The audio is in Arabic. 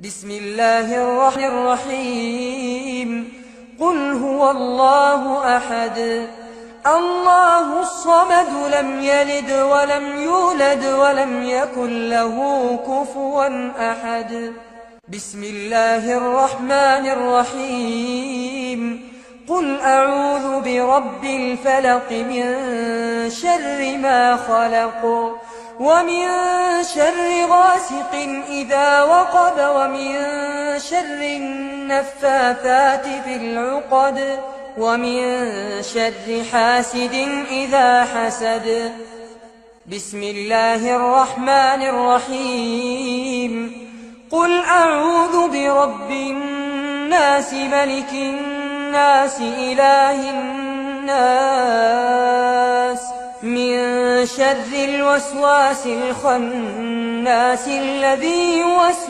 بسم الله الرحمن الرحيم. قل هو الله أحد الله الصمد لم يلد ولم يولد ولم يكن له كفوا أحد. بسم الله الرحمن الرحيم. قل أعوذ برب الفلق من شر ما خلق ومن شر غاسق إذا وقب ومن شر النفاثات في العقد ومن شر حاسد إذا حسد. بسم الله الرحمن الرحيم. قل أعوذ برب الناس ملك الناس إله الناس من شر الوسواس الخناس الذي يوسوس